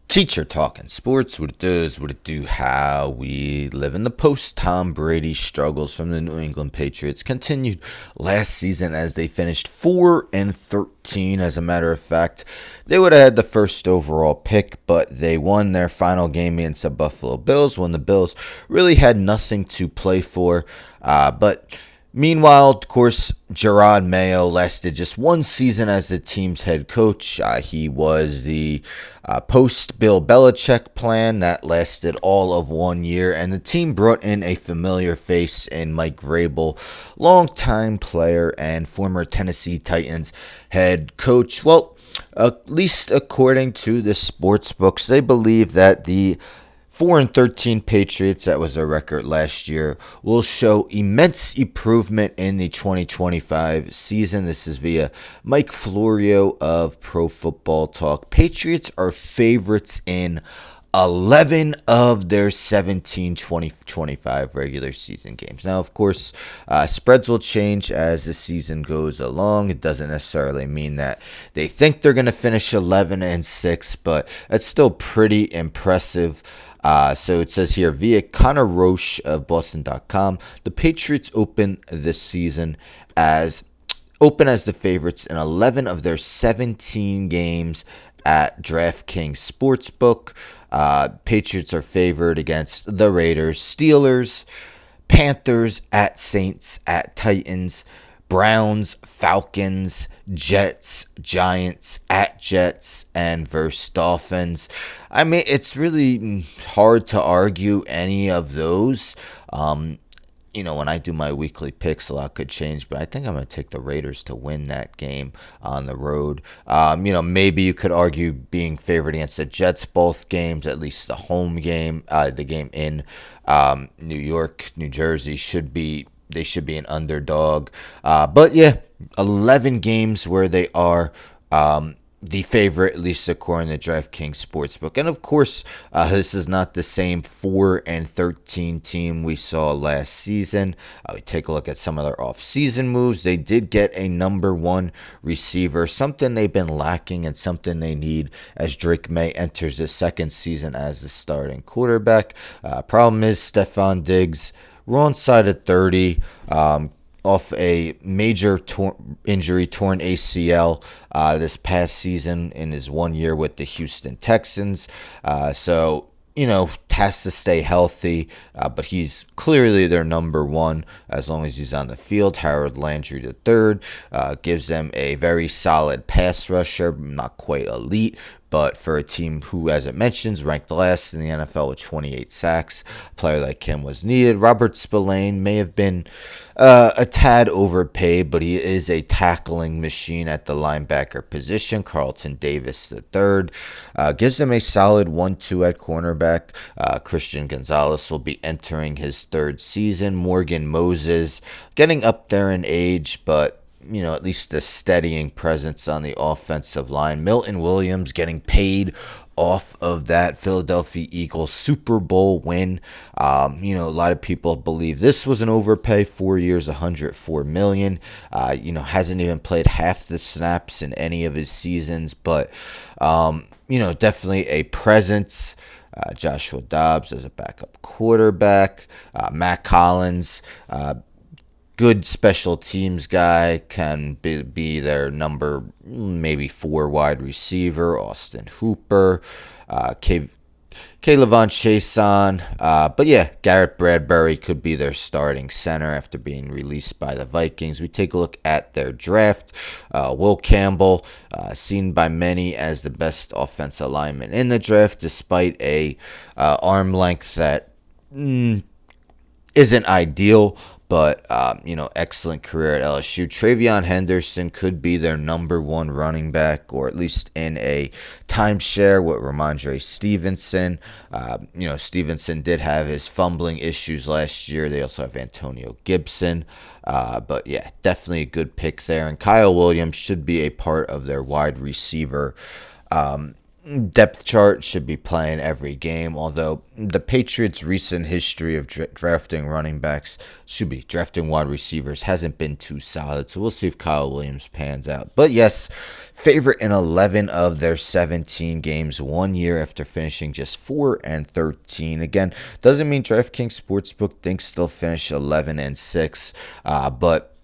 Teacher talking sports, what it does, what it do, how we live in the post-Tom Brady struggles from the New England Patriots continued last season as they finished 4-13. As a matter of fact, they would have had the first overall pick, but they won their final game against the Buffalo Bills when the Bills really had nothing to play for. But meanwhile, of course, Gerard Mayo lasted just one season as the team's head coach. He was the post-Bill Belichick plan that lasted all of 1 year, and the team brought in a familiar face in Mike Vrabel, longtime player and former Tennessee Titans head coach. Well, at least according to the Sportsbooks, they believe that the 4-13 Patriots, that was their record last year, will show immense improvement in the 2025 season. This is via Mike Florio of Pro Football Talk. Patriots are favorites in 11 of their 17 2025 regular season games. Now, of course, spreads will change as the season goes along. It doesn't necessarily mean that they think they're going to finish 11-6, but that's still pretty impressive. So it says here, via Connor Roche of Boston.com, the Patriots open this season as the favorites in 11 of their 17 games at DraftKings Sportsbook. Patriots are favored against the Raiders, Steelers, Panthers, at Saints, at Titans, Browns, Falcons, Jets, Giants, at Jets, and versus Dolphins. I mean, it's really hard to argue any of those. When I do my weekly picks, a lot could change, but I think I'm going to take the Raiders to win that game on the road. Maybe you could argue being favored against the Jets both games, at least the home game, the game in New York, New Jersey should be an underdog. But yeah, 11 games where they are the favorite, at least according to DraftKings Sportsbook. And of course, this is not the same 4-13 team we saw last season. We take a look at some of their off-season moves. They did get a number one receiver, something they've been lacking and something they need as Drake May enters his second season as the starting quarterback. Problem is Stephon Diggs, wrong side of 30, off a major injury, torn ACL this past season in his 1 year with the Houston Texans. Has to stay healthy, but he's clearly their number one as long as he's on the field. Harold Landry III gives them a very solid pass rusher, not quite elite, but for a team who, as it mentions, ranked last in the NFL with 28 sacks, a player like him was needed. Robert Spillane may have been a tad overpaid, but he is a tackling machine at the linebacker position. Carlton Davis III gives them a solid 1-2 at cornerback. Christian Gonzalez will be entering his third season. Morgan Moses getting up there in age, but at least a steadying presence on the offensive line. Milton Williams getting paid off of that Philadelphia Eagles Super Bowl win. A lot of people believe this was an overpay. 4 years, $104 million. Hasn't even played half the snaps in any of his seasons, but definitely a presence. Joshua Dobbs as a backup quarterback. Matt Collins, good special teams guy, can be their number maybe 4 wide receiver. Austin Hooper, Kayvon Chason. But yeah, Garrett Bradbury could be their starting center after being released by the Vikings. We take a look at their draft. Will Campbell, seen by many as the best offensive lineman in the draft, despite a arm length that isn't ideal, but excellent career at LSU. TreVeyon Henderson could be their number one running back, or at least in a timeshare with Ramondre Stevenson. Stevenson did have his fumbling issues last year. They also have Antonio Gibson. But yeah, definitely a good pick there. And Kyle Williams should be a part of their wide receiver depth chart should be playing every game, although the Patriots' recent history of drafting wide receivers hasn't been too solid. So we'll see if Kyle Williams pans out. But yes, favorite in 11 of their 17 games 1 year after finishing just 4-13. Again, doesn't mean DraftKings Sportsbook thinks they'll finish 11-6, but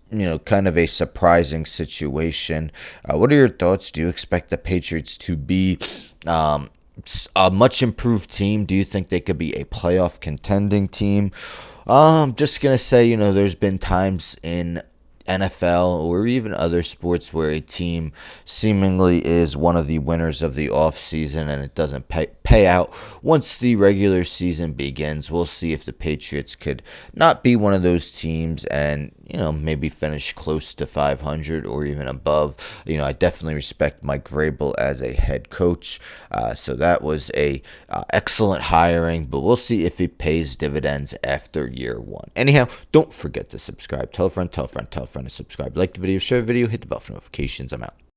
kind of a surprising situation. What are your thoughts? Do you expect the Patriots to be a much improved team? Do you think they could be a playoff contending team? Just going to say, there's been times in NFL or even other sports where a team seemingly is one of the winners of the offseason and it doesn't pay out once the regular season begins. We'll see if the Patriots could not be one of those teams and maybe finish close to 500 or even above. I definitely respect Mike Vrabel as a head coach, so that was a excellent hiring, but we'll see if it pays dividends after year one. Anyhow, don't forget to subscribe. Tell a friend to subscribe. Like the video, share the video, hit the bell for notifications. I'm out.